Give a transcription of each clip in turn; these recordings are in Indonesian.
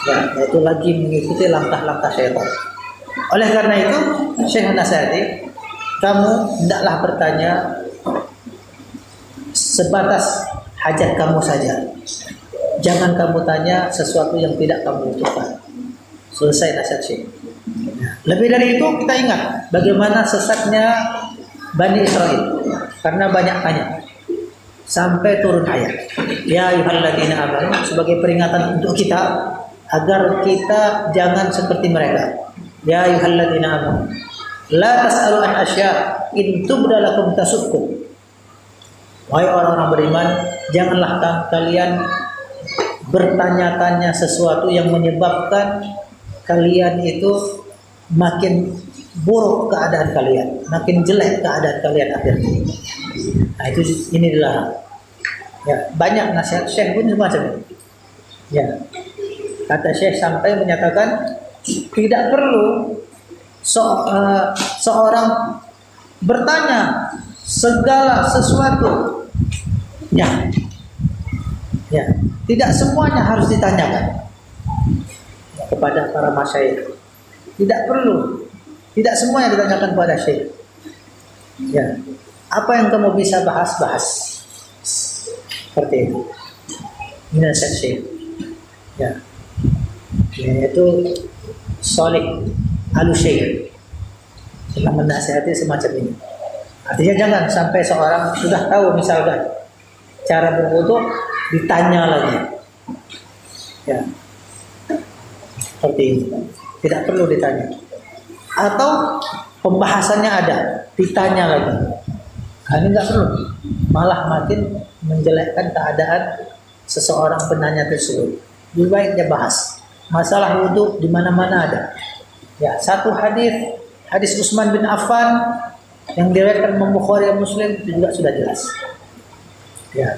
Ya, yaitu lagi mengikuti langkah-langkah syaitan. Oleh karena itu, Syekh nasihati, kamu hendaklah bertanya sebatas hajat kamu saja. Jangan kamu tanya sesuatu yang tidak kamu butuhkan. Selesai nasihat Syekh. Lebih dari itu kita ingat bagaimana sesatnya Bani Israel karena banyak tanya sampai turun ayat. Ya ayyuhalladzina amanu, sebagai peringatan untuk kita agar kita jangan seperti mereka. Ya ayyuhalladzina amanu la tas'alu an asya in tubda lakum tasukkum. Wahai orang-orang beriman, janganlah kalian bertanya-tanya sesuatu yang menyebabkan kalian itu makin buruk keadaan kalian, makin jelek keadaan kalian akhirnya. Nah, itu ini dilarang. Ya, banyak nasihat Syekh pun semacam itu. Ya. Kata Syekh sampai menyatakan tidak perlu seorang bertanya segala sesuatu. Ya. Ya, tidak semuanya harus ditanyakan kepada para masyayikh. Tidak perlu. Tidak semua yang ditanyakan kepada syekh. Ya. Apa yang kamu bisa bahas-bahas. Seperti itu. Ini nasihat syekh. Ya. Yaitu Shalih Al-Syekh. Telah menasihati semacam ini. Artinya jangan sampai seorang sudah tahu misalkan cara berwudu ditanya lagi. Ya. Seperti ini. Tidak perlu ditanya. Atau pembahasannya ada, ditanya lagi. Nah, ini nggak perlu. Malah makin menjelekkan keadaan seseorang penanya tersebut. Lebih baik dia bahas. Masalah wudu di mana-mana ada. Ya, satu hadis Utsman bin Affan yang diriwayatkan Imam Bukhari dan Muslim itu juga sudah jelas. Ya.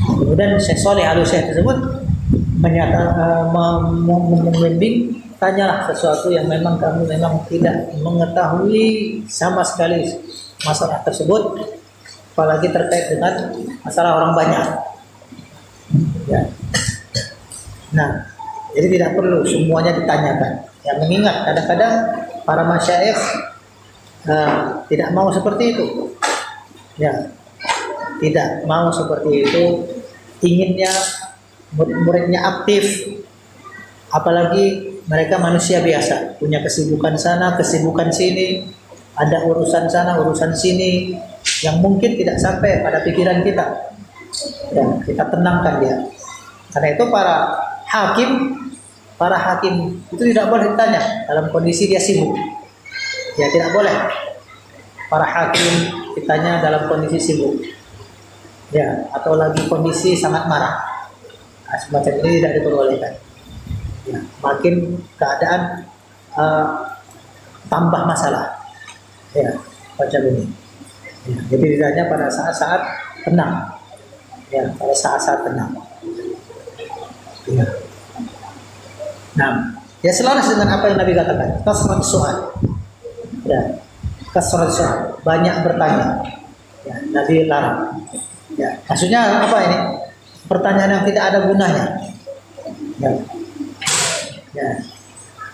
Kemudian Syekh Shalih Al-Syekh tersebut membimbing, tanyalah sesuatu yang memang kamu memang tidak mengetahui sama sekali masalah tersebut, apalagi terkait dengan masalah orang banyak. Ya. Nah, jadi tidak perlu semuanya ditanyakan. Ya, mengingat kadang-kadang para masyayikh tidak mau seperti itu. Ya, tidak mau seperti itu. Inginnya murid-muridnya aktif, apalagi mereka manusia biasa, punya kesibukan sana, kesibukan sini, ada urusan sana, urusan sini, yang mungkin tidak sampai pada pikiran kita. Ya, kita tenangkan dia. Karena itu para hakim itu tidak boleh ditanya dalam kondisi dia sibuk. Ya, tidak boleh. Para hakim ditanya dalam kondisi sibuk. Ya, atau lagi kondisi sangat marah. Nah, semacam ini tidak diperbolehkan. Ya, makin keadaan tambah masalah. Ya, macam ini. Ya, jadi ditanya pada saat-saat tenang. Ya, pada saat-saat tenang. Ya. Nah, ya selaras dengan apa yang Nabi katakan, kasrat soal. Ya, kasrat soal, banyak bertanya. Ya, Nabi larang. Ya, maksudnya apa ini? Pertanyaan yang tidak ada gunanya. Ya. Ya.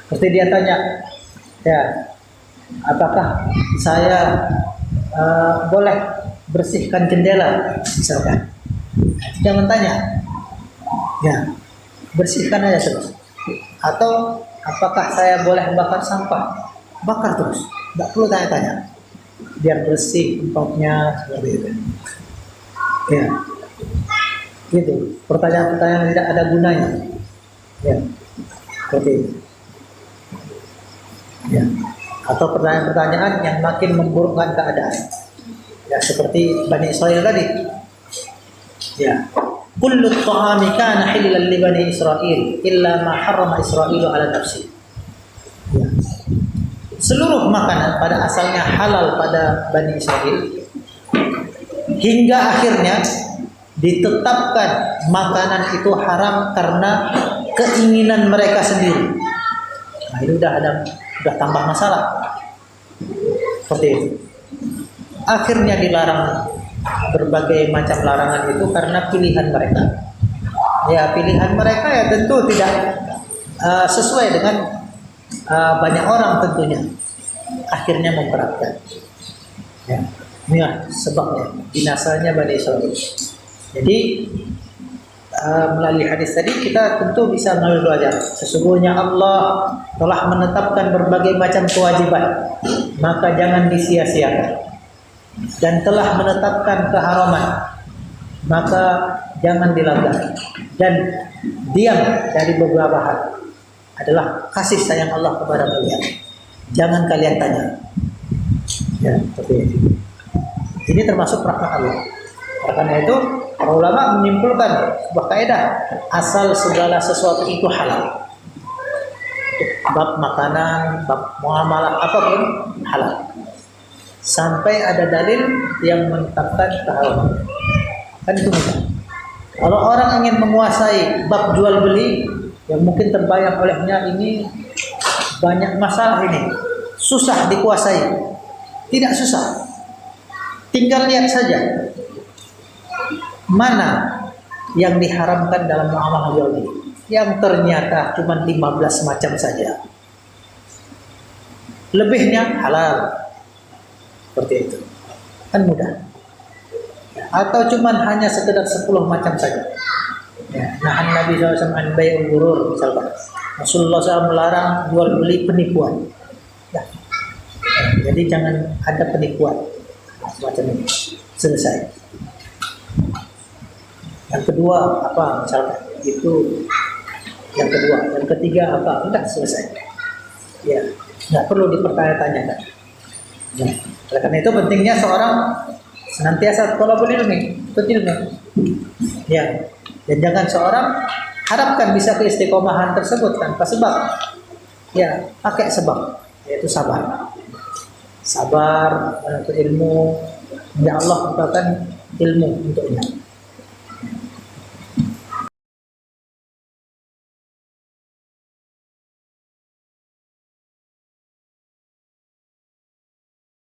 Seperti dia tanya, ya, apakah saya boleh bersihkan jendela, misalkan? Jangan tanya. Ya, bersihkan aja terus. Atau apakah saya boleh bakar sampah? Bakar terus. Tidak perlu tanya-tanya. Biar bersih tempatnya seperti itu. Ya, gitu. Pertanyaan-pertanyaan tidak ada gunanya. Ya, seperti itu. Ya, atau pertanyaan-pertanyaan yang makin memburukkan keadaan. Ya, seperti Bani Israel tadi. Ya, kullu at-ta'ami kana halalan li Bani Israil illa ma harrama Israilu ala nafsi. Ya. Seluruh makanan pada asalnya halal pada Bani Israel. Hingga akhirnya ditetapkan makanan itu haram karena keinginan mereka sendiri. Nah, itu udah tambah masalah. Seperti itu. Akhirnya dilarang berbagai macam larangan itu karena pilihan mereka. Ya, pilihan mereka ya tentu tidak sesuai dengan banyak orang tentunya. Akhirnya memberatkan. Ya, inilah sebabnya binasanya Bani Israil. Jadi melalui hadis tadi kita tentu bisa mengambil pelajaran. Sesungguhnya Allah telah menetapkan berbagai macam kewajiban, maka jangan disia-siakan. Dan telah menetapkan keharaman, maka jangan dilanggar. Dan diam dari beberapa hal adalah kasih sayang Allah kepada kalian. Jangan kalian tanya. Ya, seperti itu. Ini termasuk rahmat Allah. Karena itu para ulama menyimpulkan sebuah kaidah, asal segala sesuatu itu halal. Bab makanan, bab muamalah apapun halal. Sampai ada dalil yang menetapkan kehalalan. Kan itu mudah. Kalau orang ingin menguasai bab jual beli, yang mungkin terbayang olehnya ini banyak masalah ini, susah dikuasai. Tidak susah. Tinggal lihat saja mana yang diharamkan dalam muamalah jual beli, yang ternyata cuma 15 macam saja. Lebihnya halal. Seperti itu. Kan mudah. Atau cuma hanya sekedar 10 macam saja. Ya, nahan Nabi SAW an bai'ul ghurur misalkan. Rasulullah SAW melarang jual beli penipuan. Ya. Jadi jangan ada penipuan semacam ini. Selesai. Yang kedua apa misalkan? Itu yang kedua. Yang ketiga apa? Udah selesai. Ya, nggak perlu dipertanya-tanyakan. Ya. Karena itu pentingnya seorang senantiasa thalabul ilmi, ilmu. Ya. Dan jangan seorang harapkan bisa keistiqomahan tersebut tanpa sebab. Ya, pakai sebab, yaitu sabar. Sabar untuk ilmu. Ya Allah merupakan ilmu untuknya.